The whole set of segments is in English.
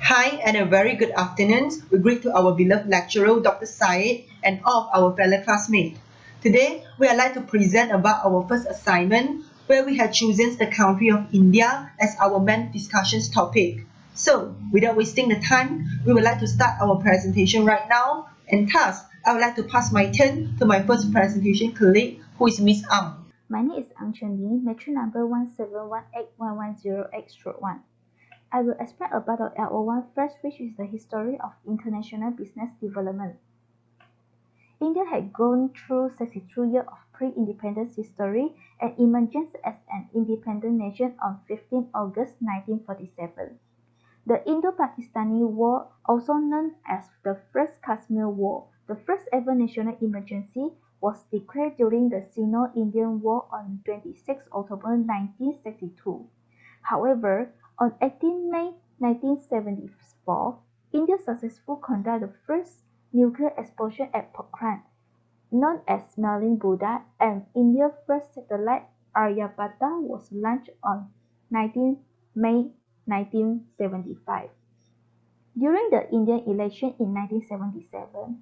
Hi and a very good afternoon. We greet to our beloved lecturer, Dr. Syed, and all of our fellow classmates. Today, we would like to present about our first assignment, where we have chosen the country of India as our main discussion topic. So, without wasting the time, we would like to start our presentation right now. And thus, I would like to pass my turn to my first presentation colleague, who is Miss Ang. My name is Ang Chen Li, matric number 1718110X-1. I will explain about the LO1 first, which is the history of international business development. India had gone through 62 years of pre-independence history and emerged as an independent nation on 15 August 1947. The Indo-Pakistani War, also known as the First Kashmir War, the first ever national emergency, was declared during the Sino-Indian War on 26 October 1962. However, on 18 May 1974, India successfully conducted the first nuclear explosion at Pokhran, known as Smelling Buddha, and India's first satellite Aryabhata was launched on 19 May 1975. During the Indian election in 1977,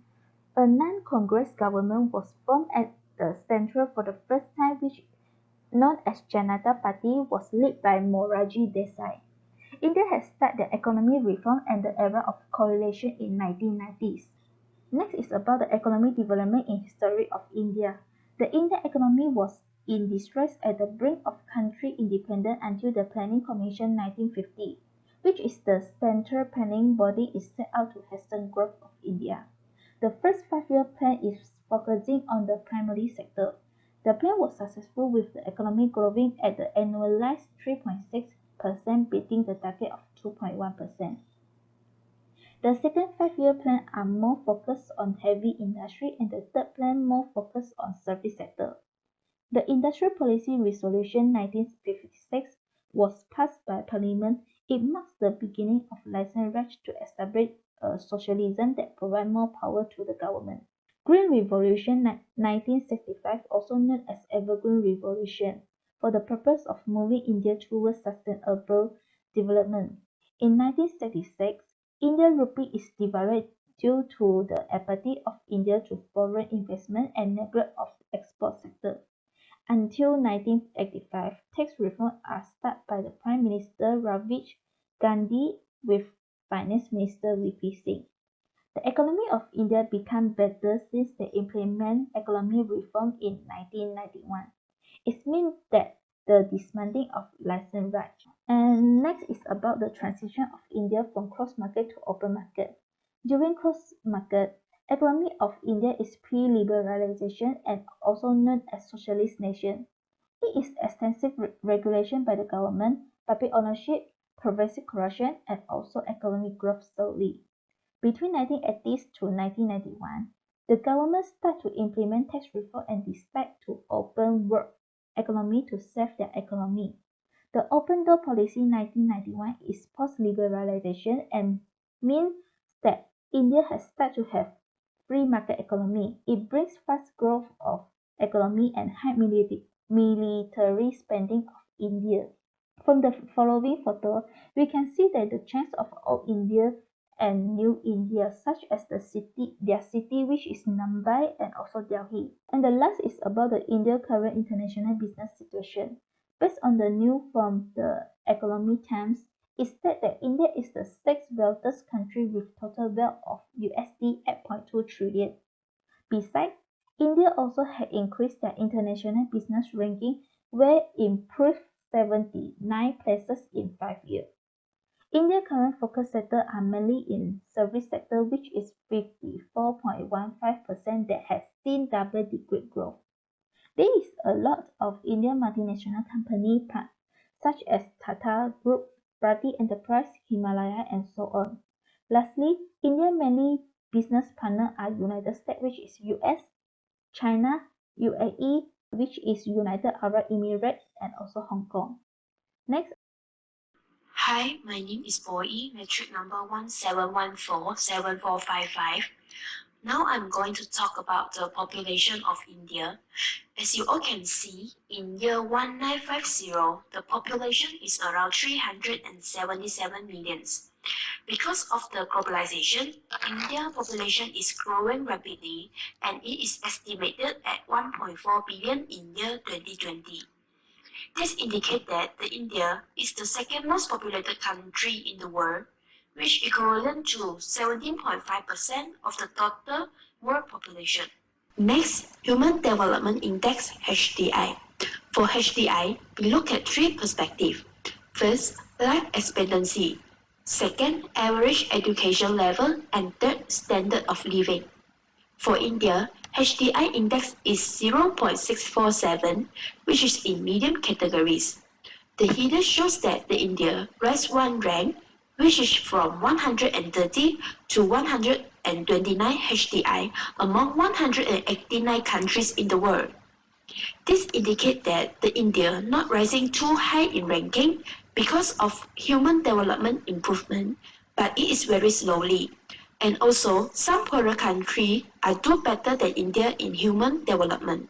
a non-Congress government was formed at the centre for the first time, which, known as Janata Party, was led by Morarji Desai. India had started the economic reform and the era of coalition in 1990s. Next is about the economic development in history of India. The Indian economy was in distress at the brink of country independence until the Planning Commission 1950, which is the central planning body, is set out to hasten growth of India. The first 5-year plan is focusing on the primary sector. The plan was successful with the economy growing at the annualized 3.6%, beating the target of 2.1%. The second 5-year plan are more focused on heavy industry and the third plan more focused on service sector. The Industrial Policy Resolution 1956 was passed by Parliament. It marks the beginning of License Raj to establish a socialism that provides more power to the government. Green Revolution 1965, also known as Evergreen Revolution, for the purpose of moving India towards sustainable development. In 1966, Indian rupee is devalued due to the apathy of India to foreign investment and neglect of the export sector. Until 1985, tax reforms are started by the Prime Minister Rajiv Gandhi with Finance Minister VP Singh. The economy of India became better since they implemented economic reform in 1991. It means that the dismantling of License Raj. And next is about the transition of India from closed market to open market. During closed market, economy of India is pre-liberalization and also known as socialist nation. It is extensive regulation by the government, public ownership, pervasive corruption, and also economic growth slowly. Between 1980s to 1991, the government started to implement tax reform and decided to open world economy to save their economy. The Open Door Policy 1991 is post-liberalization and means that India has started to have free market economy. It brings fast growth of economy and high military spending of India. From the following photo, we can see that the change of old India and New India, such as their city which is Mumbai and also Delhi. And the last is about the India current international business situation. Based on the new from the Economy Times, it states that India is the sixth wealthiest country with total wealth of USD 8.2 trillion. Besides, India also had increased their international business ranking, where it improved 79 places in 5 years. India's current focus sectors are mainly in service sector, which is 54.15% that has seen double-digit growth. There is a lot of Indian multinational company such as Tata Group, Bharti Enterprise, Himalaya, and so on. Lastly, India's mainly business partners are United States, which is US, China, UAE, which is United Arab Emirates, and also Hong Kong. Next. Hi, my name is Boy, metric number 17147455. Now I'm going to talk about the population of India. As you all can see, in year 1950, the population is around 377 millions. Because of the globalization, India's population is growing rapidly and it is estimated at 1.4 billion in year 2020. This indicates that the India is the second most populated country in the world, which equivalent to 17.5% of the total world population. Next, Human Development Index (HDI). For HDI, we look at three perspectives. First, life expectancy. Second, average education level. And third, standard of living. For India, HDI index is 0.647, which is in medium categories. The header shows that the India ranks one rank, which is from 130 to 129 HDI among 189 countries in the world. This indicates that the India not rising too high in ranking because of human development improvement, but it is very slowly. And also, some poorer countries are do better than India in human development.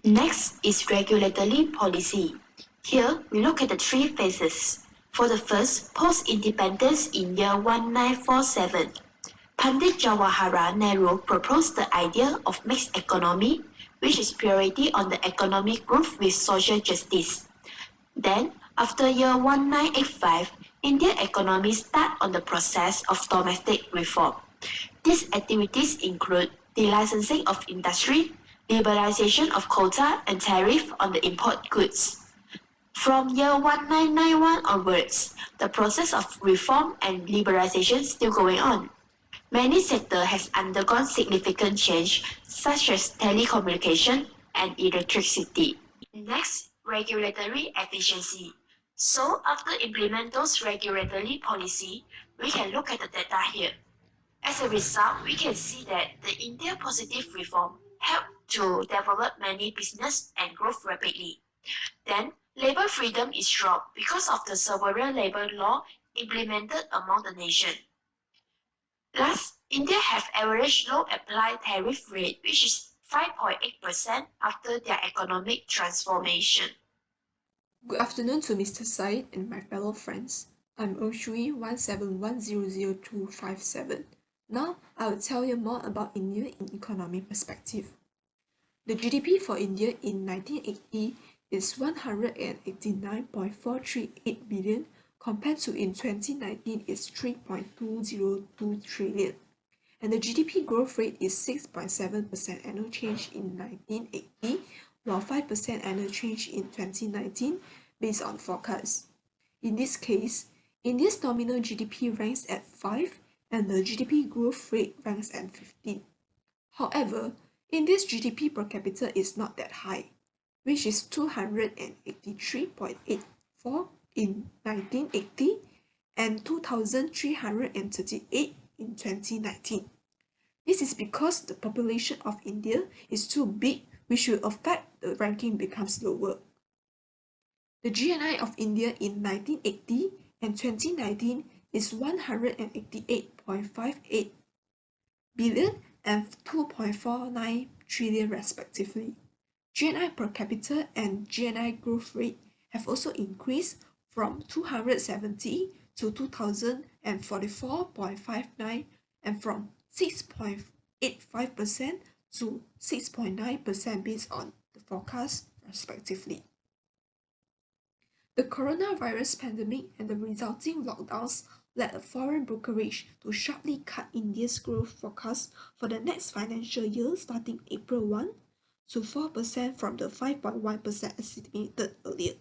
Next is regulatory policy. Here, we look at the three phases. For the first, post-independence in year 1947, Pandit Jawaharlal Nehru proposed the idea of mixed economy, which is priority on the economic growth with social justice. Then, after year 1985, Indian economy start on the process of domestic reform. These activities include the licensing of industry, liberalization of quota and tariff on the import goods. From year 1991 onwards, the process of reform and liberalization is still going on. Many sectors has undergone significant change, such as telecommunication and electricity. Next, regulatory efficiency. So after implement those regulatory policy, we can look at the data here. As a result, we can see that the India positive reform helped to develop many business and growth rapidly. Then, labor freedom is dropped because of the several labor law implemented among the nation. Last, India have average low applied tariff rate, which is 5.8% after their economic transformation. Good afternoon to Mr. Said and my fellow friends. I'm Oshui 171000257. Now, I will tell you more about India in economic perspective. The GDP for India in 1980 is 189.438 billion compared to in 2019 is 3.202 trillion. And the GDP growth rate is 6.7% annual change in 1980, while 5% annual change in 2019 based on forecasts. In this case, India's nominal GDP ranks at 5 and the GDP growth rate ranks at 15. However, India's GDP per capita is not that high, which is 283.84 in 1980 and 2,338 in 2019. This is because the population of India is too big, which will affect the ranking becomes lower. The GNI of India in 1980 and 2019 is 188.58 billion and 2.49 trillion respectively. GNI per capita and GNI growth rate have also increased from 270 to 2,044.59 and from 6.85% to 6.9% based on the forecast respectively. The coronavirus pandemic and the resulting lockdowns led a foreign brokerage to sharply cut India's growth forecast for the next financial year starting April 1 to 4% from the 5.1% estimated earlier.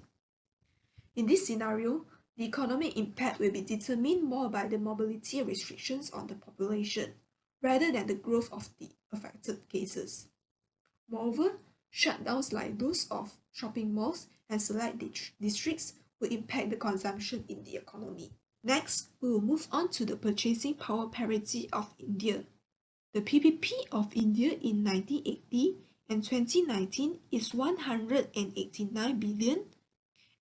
In this scenario, the economic impact will be determined more by the mobility restrictions on the population rather than the growth of the affected cases. Moreover, shutdowns like those of shopping malls and select districts will impact the consumption in the economy. Next, we will move on to the purchasing power parity of India. The PPP of India in 1980 and 2019 is 189 billion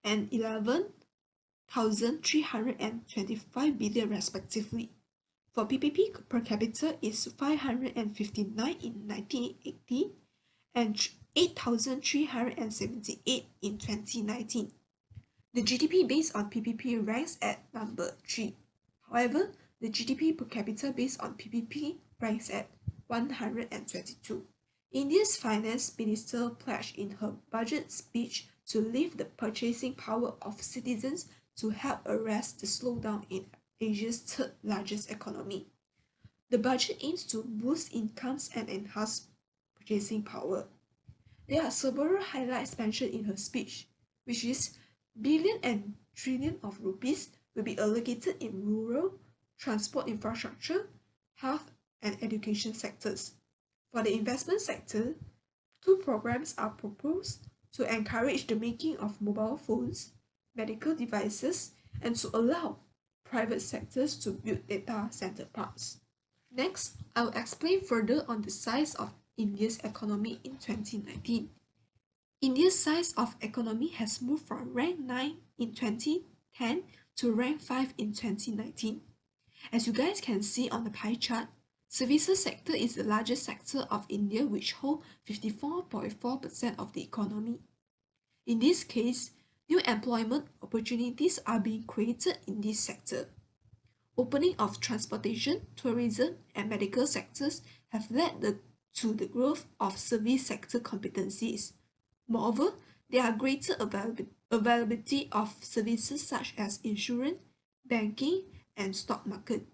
and 11,325 billion respectively. For PPP per capita is 559 in 1980 and 8,378 in 2019. The GDP based on PPP ranks at number 3. However, the GDP per capita based on PPP ranks at 122. India's finance minister pledged in her budget speech to lift the purchasing power of citizens to help arrest the slowdown in Asia's third largest economy. The budget aims to boost incomes and enhance purchasing power. There are several highlights mentioned in her speech, which is billion and trillion of rupees will be allocated in rural, transport infrastructure, health and education sectors. For the investment sector, 2 programs are proposed to encourage the making of mobile phones, medical devices, and to allow private sectors to build data center parks. Next, I will explain further on the size of India's economy in 2019. India's size of economy has moved from rank 9 in 2010 to rank 5 in 2019. As you guys can see on the pie chart, services sector is the largest sector of India, which hold 54.4% of the economy. In this case, new employment opportunities are being created in this sector. Opening of transportation, tourism, and medical sectors have led to the growth of service sector competencies. Moreover, there are greater availability of services such as insurance, banking, and stock market.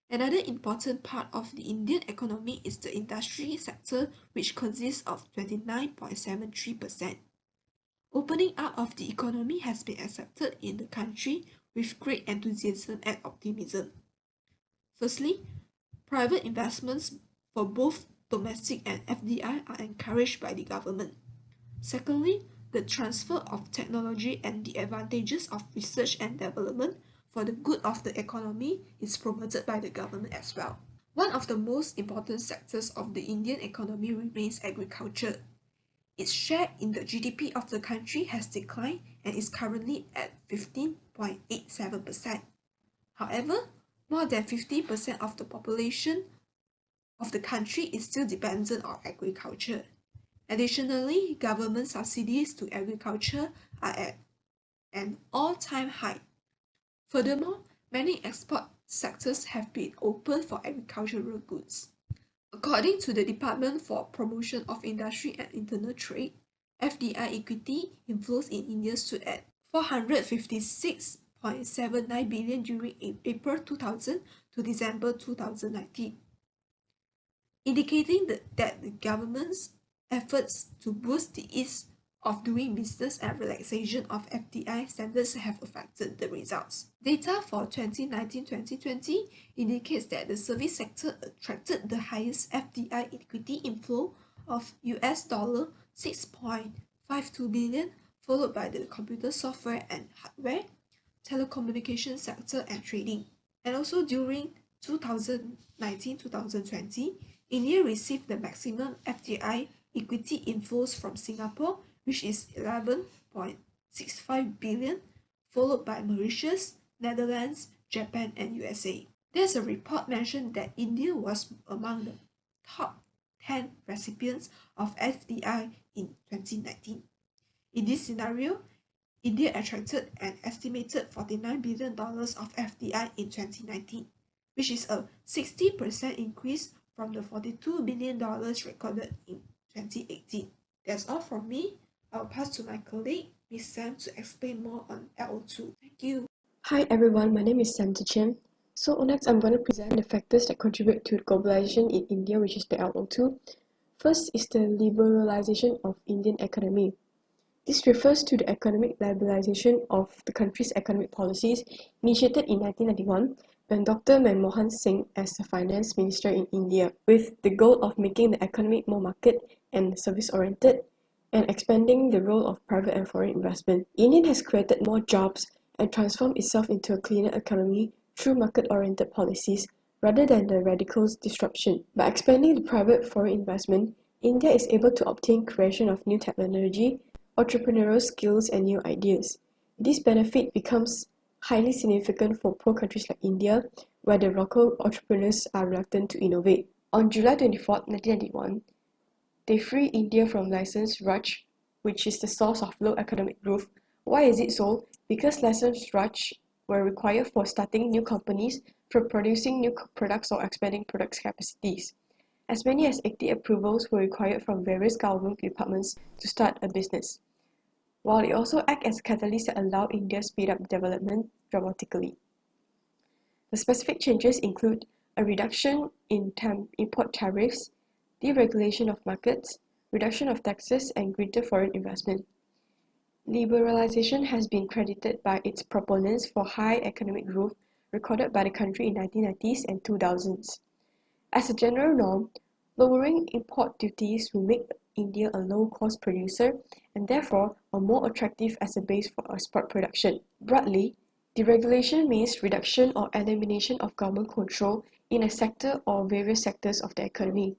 Another important part of the Indian economy is the industry sector, which consists of 29.73%. Opening up of the economy has been accepted in the country with great enthusiasm and optimism. Firstly, private investments for both domestic and FDI are encouraged by the government. Secondly, the transfer of technology and the advantages of research and development for the good of the economy is promoted by the government as well. One of the most important sectors of the Indian economy remains agriculture. Its share in the GDP of the country has declined and is currently at 15.87%. However, more than 50% of the population of the country is still dependent on agriculture. Additionally, government subsidies to agriculture are at an all-time high. Furthermore, many export sectors have been opened for agricultural goods. According to the Department for Promotion of Industry and Internal Trade, FDI equity inflows in India stood at 456.79 billion during April 2000 to December 2019, indicating that the government's efforts to boost the ease of doing business and relaxation of FDI standards have affected the results. Data for 2019-2020 indicates that the service sector attracted the highest FDI equity inflow of $6.52 billion, followed by the computer software and hardware, telecommunication sector and trading. And also during 2019-2020, India received the maximum FDI equity inflows from Singapore, which is 11.65 billion, followed by Mauritius, Netherlands, Japan, and USA. There's a report mentioned that India was among the top 10 recipients of FDI in 2019. In this scenario, India attracted an estimated $49 billion of FDI in 2019, which is a 60% increase from the $42 billion recorded in 2018. That's all from me. I'll pass to my colleague, Ms. Sam, to explain more on LO2. Thank you. Hi everyone, my name is Sam Chen. So next I'm going to present the factors that contribute to globalization in India, which is the LO2. First is the liberalization of Indian economy. This refers to the economic liberalization of the country's economic policies initiated in 1991 when Dr. Manmohan Singh as the finance minister in India, with the goal of making the economy more market and service-oriented and expanding the role of private and foreign investment. India has created more jobs and transformed itself into a cleaner economy through market-oriented policies rather than the radical disruption. By expanding the private foreign investment, India is able to obtain creation of new technology, entrepreneurial skills, and new ideas. This benefit becomes highly significant for poor countries like India, where the local entrepreneurs are reluctant to innovate. On July 24, 1991, they free India from license Raj, which is the source of low economic growth. Why is it so? Because license Raj were required for starting new companies, for producing new products or expanding product capacities. As many as 80 approvals were required from various government departments to start a business, while it also acted as a catalyst that allowed India to speed up development dramatically. The specific changes include a reduction in import tariffs, deregulation of markets, reduction of taxes, and greater foreign investment. Liberalization has been credited by its proponents for high economic growth recorded by the country in 1990s and 2000s. As a general norm, lowering import duties will make India a low-cost producer and therefore a more attractive as a base for export production. Broadly, deregulation means reduction or elimination of government control in a sector or various sectors of the economy.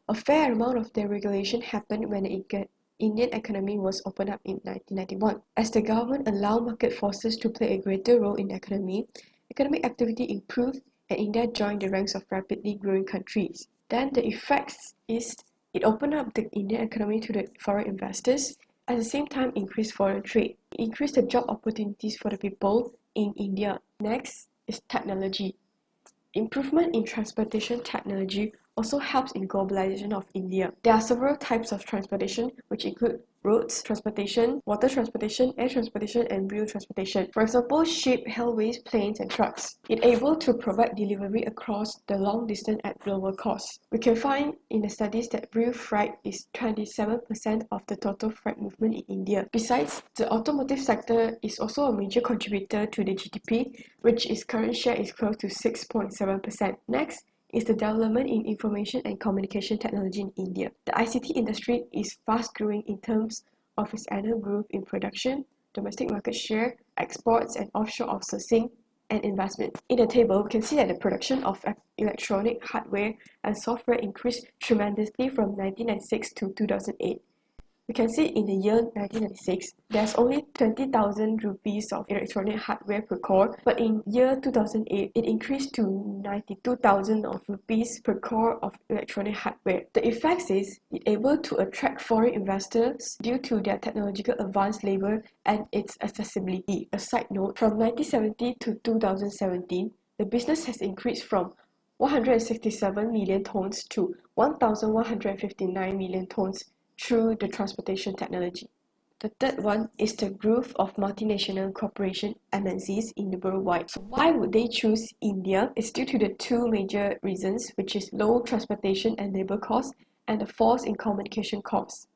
A fair amount of deregulation happened when the Indian economy was opened up in 1991. As the government allowed market forces to play a greater role in the economy, economic activity improved and India joined the ranks of rapidly growing countries. Then the effects is it opened up the Indian economy to the foreign investors, at the same time increased foreign trade. It increased the job opportunities for the people in India. Next is technology. Improvement in transportation technology also helps in globalization of India. There are several types of transportation which include roads transportation, water transportation, air transportation, and rail transportation. For example, ship, railways, planes, and trucks. It's able to provide delivery across the long distance at lower cost. We can find in the studies that rail freight is 27% of the total freight movement in India. Besides, the automotive sector is also a major contributor to the GDP, which its current share is close to 6.7%. Next is the development in information and communication technology in India. The ICT industry is fast growing in terms of its annual growth in production, domestic market share, exports, and offshore outsourcing and investment. In the table, we can see that the production of electronic hardware and software increased tremendously from 1996 to 2008. We can see in the year 1996, there's only 20,000 rupees of electronic hardware per core, but in year 2008, it increased to 92,000 of rupees per core of electronic hardware. The effects is it able to attract foreign investors due to their technological advanced labor and its accessibility. A side note, from 1970 to 2017, the business has increased from 167 million tons to 1,159 million tons through the transportation technology. The third one is the growth of multinational corporation MNCs in the worldwide. So why would they choose India? It's due to the two major reasons, which is low transportation and labor costs and the falls in communication costs.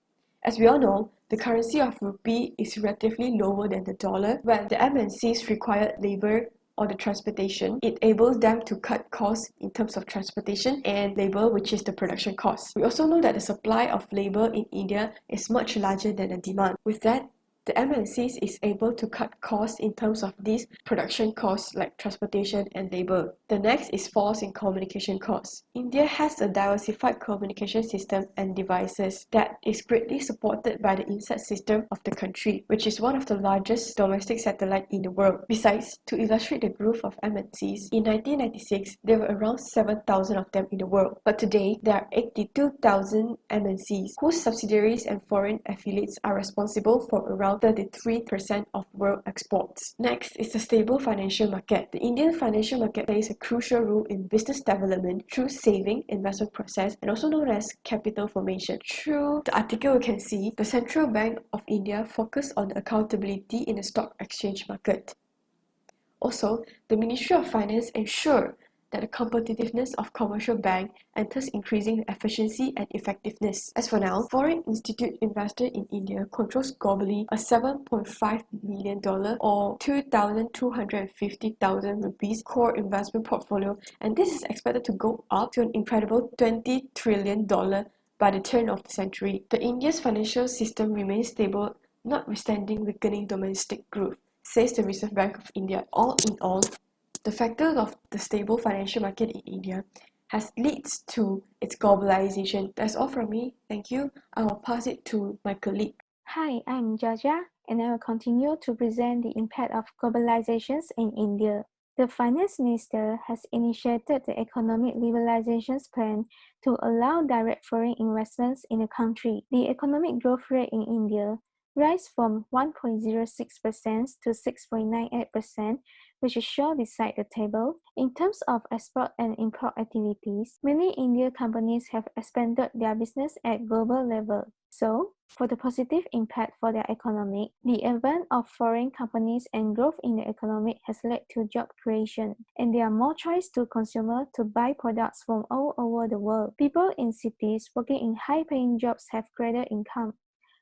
As we all know, the currency of rupee is relatively lower than the dollar. When the MNCs require labor or the transportation, it enables them to cut costs in terms of transportation and labor, which is the production cost. We also know that the supply of labor in India is much larger than the demand. With that, the MNCs is able to cut costs in terms of these production costs like transportation and labor. The next is falls in communication costs. India has a diversified communication system and devices that is greatly supported by the INSAT system of the country, which is one of the largest domestic satellites in the world. Besides, to illustrate the growth of MNCs, in 1996, there were around 7,000 of them in the world, but today there are 82,000 MNCs whose subsidiaries and foreign affiliates are responsible for around 33% of world exports. Next is the stable financial market. The Indian financial market plays a crucial role in business development through saving, investment process, and also known as capital formation. Through the article, we can see the Central Bank of India focus on accountability in the stock exchange market. Also, the Ministry of Finance ensure that the competitiveness of commercial bank and thus increasing the efficiency and effectiveness. As for now, foreign institute investor in India controls globally a $7.5 million or 2,250,000 rupees core investment portfolio, and this is expected to go up to an incredible $20 trillion by the turn of the century. The India's financial system remains stable notwithstanding weakening domestic growth, says the Reserve Bank of India. All in all, the factor of the stable financial market in India has leads to its globalization. That's all from me. Thank you. I will pass it to my colleague. Hi, I'm Jaja, and I will continue to present the impact of globalizations in India. The Finance Minister has initiated the Economic Liberalizations Plan to allow direct foreign investments in the country. The economic growth rate in India rise from 1.06% to 6.98%, which is shown beside the table. In terms of export and import activities, many Indian companies have expanded their business at global level. So, for the positive impact for their economy, the advent of foreign companies and growth in the economy has led to job creation, and there are more choice to consumers to buy products from all over the world. People in cities working in high-paying jobs have greater income.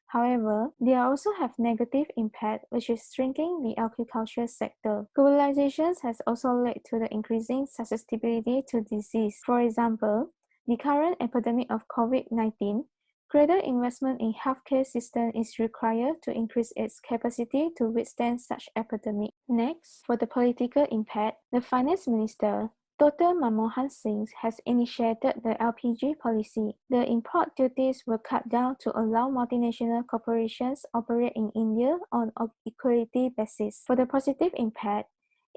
However, they also have negative impact, which is shrinking the agriculture sector. Globalization has also led to the increasing susceptibility to disease. For example, the current epidemic of COVID-19, greater investment in healthcare system is required to increase its capacity to withstand such epidemic. Next, for the political impact, the finance minister, Dr. Manmohan Singh has initiated the LPG policy. The import duties were cut down to allow multinational corporations operate in India on an equality basis. For the positive impact,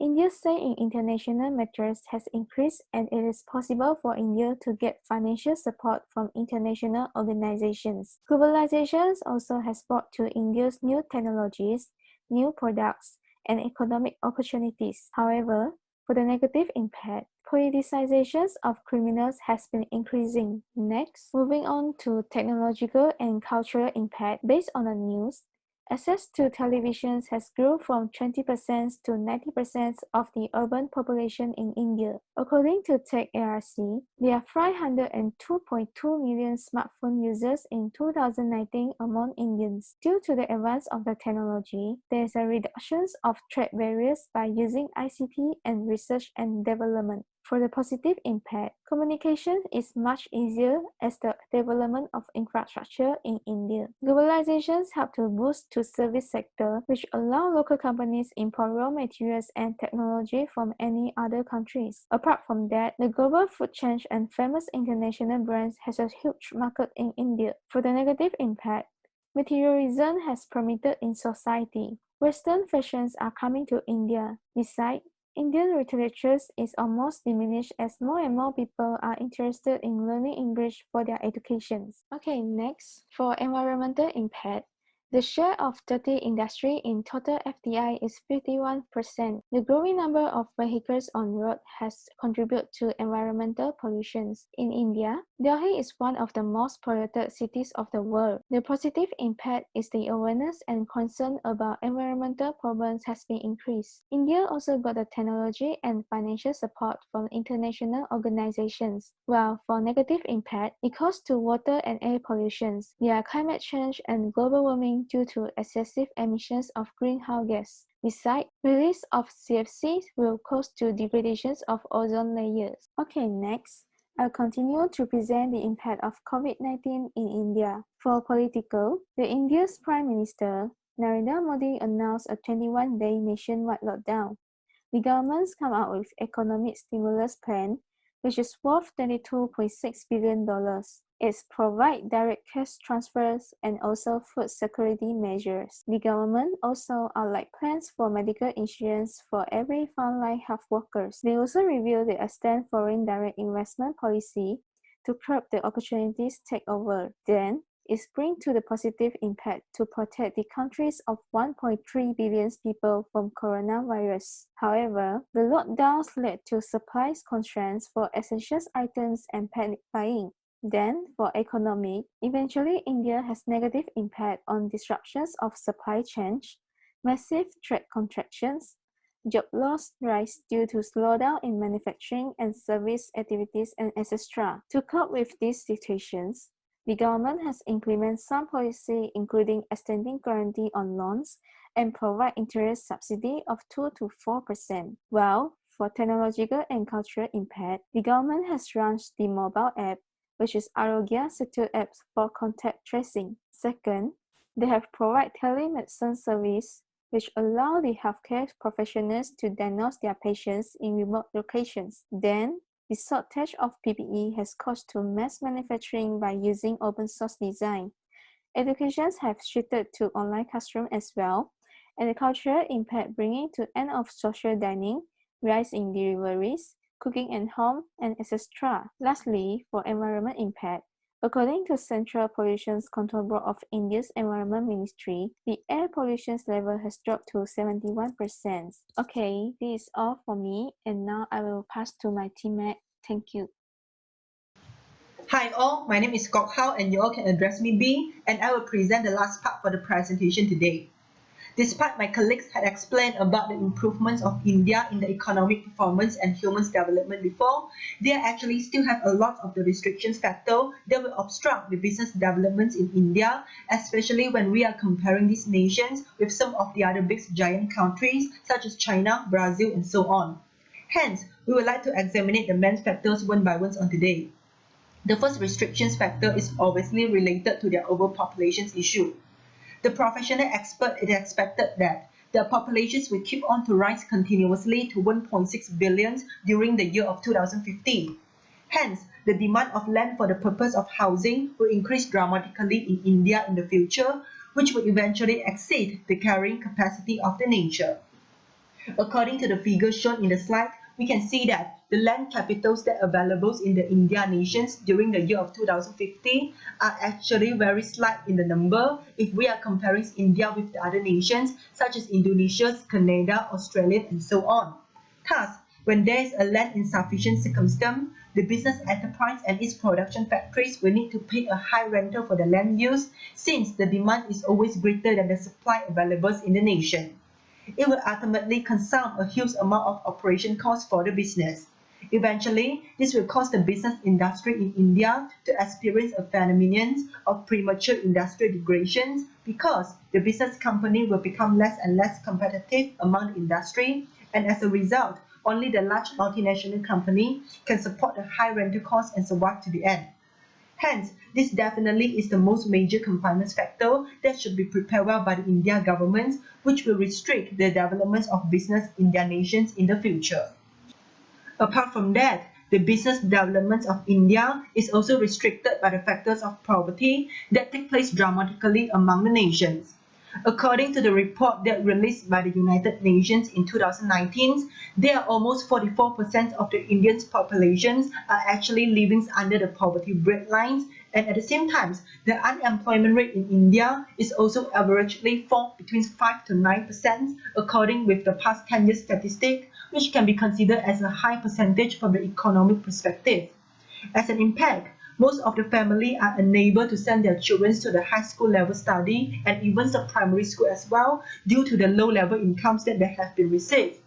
India's say in international matters has increased, and it is possible for India to get financial support from international organizations. Globalization also has brought to India's new technologies, new products, and economic opportunities. However, for the negative impact, politicization of criminals has been increasing. Next, moving on to technological and cultural impact based on the news. Access to televisions has grown from 20% to 90% of the urban population in India. According to Tech ARC, there are 502.2 million smartphone users in 2019 among Indians. Due to the advance of the technology, there is a reduction of trade barriers by using ICT and research and development. For the positive impact, communication is much easier as the development of infrastructure in India. Globalization helps to boost to service sector, which allow local companies import raw materials and technology from any other countries. Apart from that, the global food chain and famous international brands has a huge market in India. For the negative impact, materialism has permitted in society. Western fashions are coming to India. Besides, Indian literature is almost diminished as more and more people are interested in learning English for their educations. Okay, next, for environmental impact, the share of dirty industry in total FDI is 51%. The growing number of vehicles on road has contributed to environmental pollution. In India, Delhi is one of the most polluted cities of the world. The positive impact is the awareness and concern about environmental problems has been increased. India also got the technology and financial support from international organizations. While for negative impact, it costs to water and air pollution. There are climate change and global warming due to excessive emissions of greenhouse gas. Besides, release of CFC will cause to degradation of ozone layers. Okay, next, I'll continue to present the impact of COVID-19 in India. For political, the India's Prime Minister Narendra Modi announced a 21-day nationwide lockdown. The government's come out with economic stimulus plan, which is worth $22.6 billion. It provides direct cash transfers and also food security measures. The government also outlined plans for medical insurance for every frontline health workers. They also revealed the extent foreign direct investment policy to curb the opportunities takeover. Then, it brings to the positive impact to protect the countries of 1.3 billion people from coronavirus. However, the lockdowns led to supply constraints for essential items and panic buying. Then, for economy, eventually India has negative impact on disruptions of supply chain, massive trade contractions, job loss rise due to slowdown in manufacturing and service activities, and etc. To cope with these situations, the government has implemented some policy including extending guarantee on loans and provide interest subsidy of 2 to 4%. While for technological and cultural impact, the government has launched the mobile app, which is Arogya Setu apps for contact tracing. Second, they have provided telemedicine service, which allow the healthcare professionals to diagnose their patients in remote locations. Then, the shortage of PPE has caused to mass manufacturing by using open source design. Educations have shifted to online classroom as well, and the cultural impact bringing to end of social dining, rise in deliveries, cooking at home, and etc. Lastly, for environment impact, According to Central Pollution Control Board of India's Environment Ministry, the air pollution level has dropped to 71%. Okay, this is all for me, and now I will pass to my teammate. Thank you. Hi all, my name is Kok Hao and you all can address me B, and I will present the last part for the presentation today. Despite my colleagues had explained about the improvements of India in the economic performance and human development before, they actually still have a lot of the restrictions factor that will obstruct the business developments in India, especially when we are comparing these nations with some of the other big giant countries such as China, Brazil, and so on. Hence, we would like to examine the main factors one by one on today. The first restrictions factor is obviously related to their overpopulation issue. The professional expert had expected that the populations will keep on to rise continuously to 1.6 billion during the year of 2050. Hence, the demand of land for the purpose of housing will increase dramatically in India in the future, which will eventually exceed the carrying capacity of the nation. According to the figures shown in the slide, we can see that the land capitals that are available in the India nations during the year of 2050 are actually very slight in the number if we are comparing India with the other nations such as Indonesia, Canada, Australia, and so on. Thus, when there is a land insufficient circumstance, the business enterprise and its production factories will need to pay a high rental for the land use since the demand is always greater than the supply available in the nation. It will ultimately consume a huge amount of operation costs for the business. Eventually, this will cause the business industry in India to experience a phenomenon of premature industrial degradation because the business company will become less and less competitive among the industry, and as a result, only the large multinational company can support the high rental costs and survive to the end. Hence, this definitely is the most major confinement factor that should be prepared well by the India government, which will restrict the development of business in their nations in the future. Apart from that, the business development of India is also restricted by the factors of poverty that take place dramatically among the nations. According to the report that released by the United Nations in 2019, there are almost 44% of the Indian populations are actually living under the poverty breadlines, and at the same time, the unemployment rate in India is also averagely fall between 5 to 9% according with the past 10 years statistic, which can be considered as a high percentage from the economic perspective. As an impact, most of the family are unable to send their children to the high school level study and even the primary school as well due to the low level incomes that they have been received.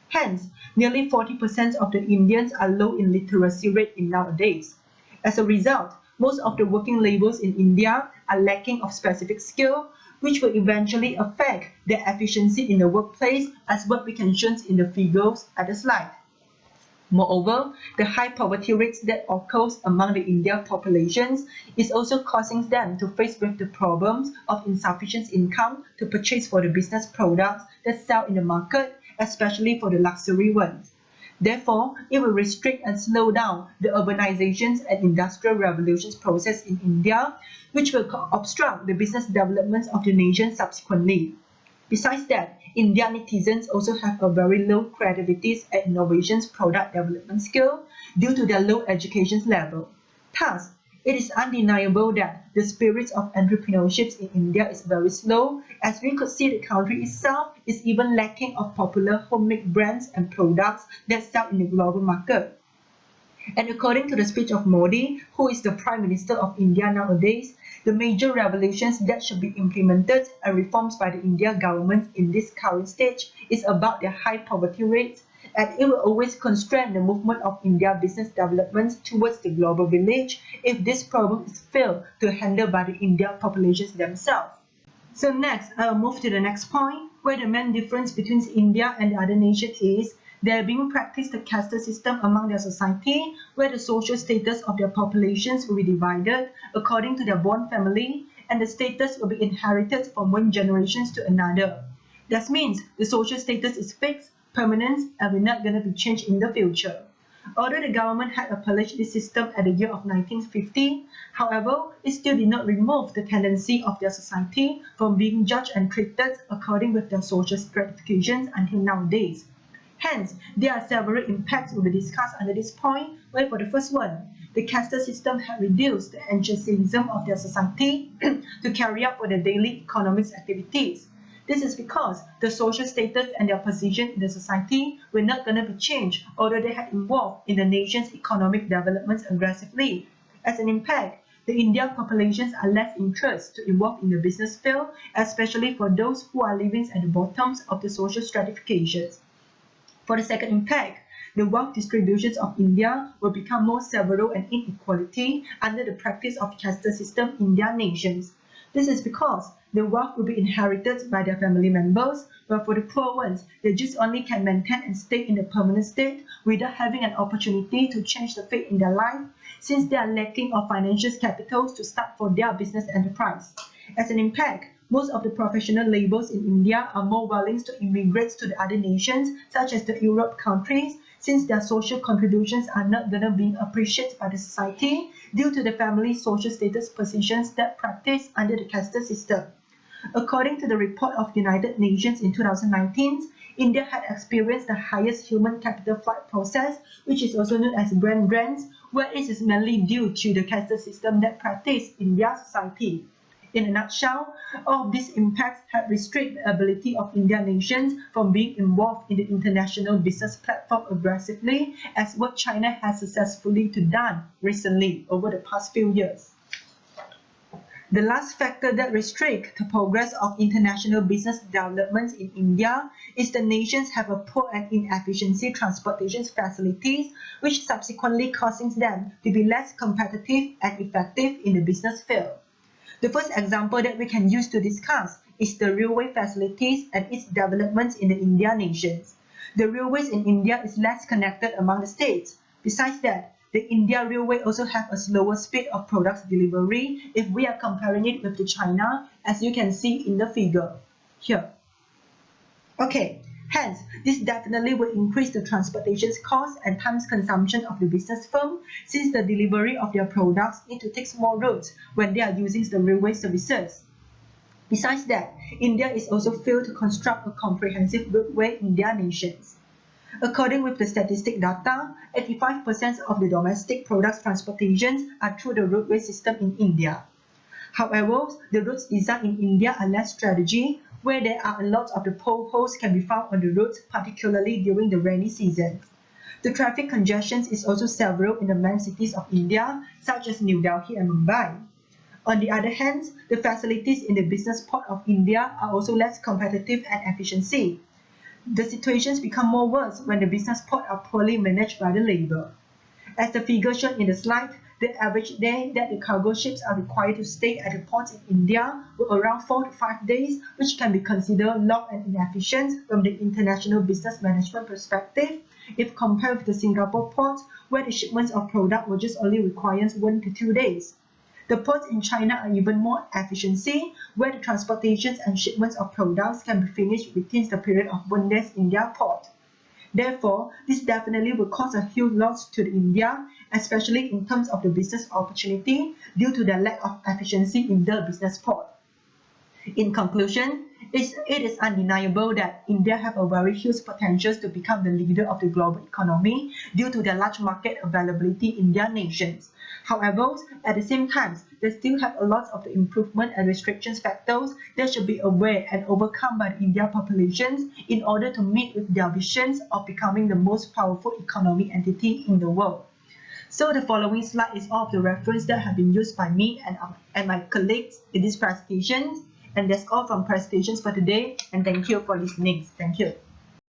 Hence, nearly 40% of the Indians are low in literacy rate in nowadays. As a result, most of the working laborers in India are lacking of specific skill, which will eventually affect their efficiency in the workplace as what we can show in the figures at the slide. Moreover, the high poverty rates that occurs among the Indian populations is also causing them to face with the problems of insufficient income to purchase for the business products that sell in the market, especially for the luxury ones. Therefore, it will restrict and slow down the urbanizations and industrial revolutions process in India, which will obstruct the business development of the nation subsequently. Besides that, Indian netizens also have a very low creativity and innovations product development skill due to their low education level. Thus, it is undeniable that the spirit of entrepreneurship in India is very slow, as we could see the country itself is even lacking of popular homemade brands and products that sell in the global market. And according to the speech of Modi, who is the Prime Minister of India nowadays, the major revolutions that should be implemented and reforms by the Indian government in this current stage is about their high poverty rates, and it will always constrain the movement of India business development towards the global village if this problem is failed to handle by the Indian populations themselves. So next, I will move to the next point, where the main difference between India and the other nations is they are being practiced the caste system among their society, where the social status of their populations will be divided according to their born family, and the status will be inherited from one generation to another. That means the social status is fixed, permanent, and will not going to be changed in the future. Although the government had abolished this system at the year of 1950, however, it still did not remove the tendency of their society from being judged and treated according with their social stratifications until nowadays. Hence, there are several impacts we will discuss under this point, where for the first one, the caste system had reduced the enthusiasm of their society to carry out for their daily economic activities. This is because the social status and their position in the society were not going to be changed, although they had involved in the nation's economic developments aggressively. As an impact, the Indian populations are less interested to involve in the business field, especially for those who are living at the bottoms of the social stratifications. For the second impact, the wealth distributions of India will become more several and inequality under the practice of caste system in their nations. This is because the wealth will be inherited by their family members, but for the poor ones, they just only can maintain and stay in a permanent state without having an opportunity to change the fate in their life, since they are lacking of financial capitals to start for their business enterprise. As an impact, most of the professional laborers in India are more willing to immigrate to the other nations, such as the Europe countries, since their social contributions are not going to be appreciated by the society due to the family social status positions that practice under the caste system. According to the report of United Nations in 2019, India had experienced the highest human capital flight process, which is also known as brain drains, where it is mainly due to the caste system that practiced in their society. In a nutshell, all of these impacts have restricted the ability of Indian nations from being involved in the international business platform aggressively, as what China has successfully done recently over the past few years. The last factor that restricts the progress of international business developments in India is the nations have a poor and inefficient transportation facilities, which subsequently causes them to be less competitive and effective in the business field. The first example that we can use to discuss is the railway facilities and its developments in the Indian nations. The railways in India is less connected among the states. Besides that, the India Railway also have a slower speed of products delivery if we are comparing it with the China, as you can see in the figure here. Okay, hence, this definitely will increase the transportation cost and time consumption of the business firm, since the delivery of their products need to take more routes when they are using the railway services. Besides that, India is also failed to construct a comprehensive roadway in their nations. According with the statistic data, 85% of the domestic products transportations are through the roadway system in India. However, the roads designed in India are less strategic, where there are a lot of the potholes can be found on the roads, particularly during the rainy season. The traffic congestion is also several in the main cities of India, such as New Delhi and Mumbai. On the other hand, the facilities in the business port of India are also less competitive and efficiency. The situations become more worse when the business ports are poorly managed by the labor. As the figure shown in the slide, the average day that the cargo ships are required to stay at the ports in India were around 4 to 5 days, which can be considered long and inefficient from the international business management perspective if compared with the Singapore port, where the shipments of product will just only require 1 to 2 days. The ports in China are even more efficiency, where the transportations and shipments of products can be finished within the period of 1 day in their port. Therefore, this definitely will cause a huge loss to India, especially in terms of the business opportunity due to the lack of efficiency in the business port. In conclusion, it is undeniable that India have a very huge potential to become the leader of the global economy due to the large market availability in their nations. However, at the same time, they still have a lot of the improvement and restrictions factors that should be aware and overcome by the Indian populations in order to meet with their visions of becoming the most powerful economic entity in the world. So the following slide is all of the reference that have been used by me and my colleagues in this presentation. And that's all from presentations for today. And thank you for listening. Thank you.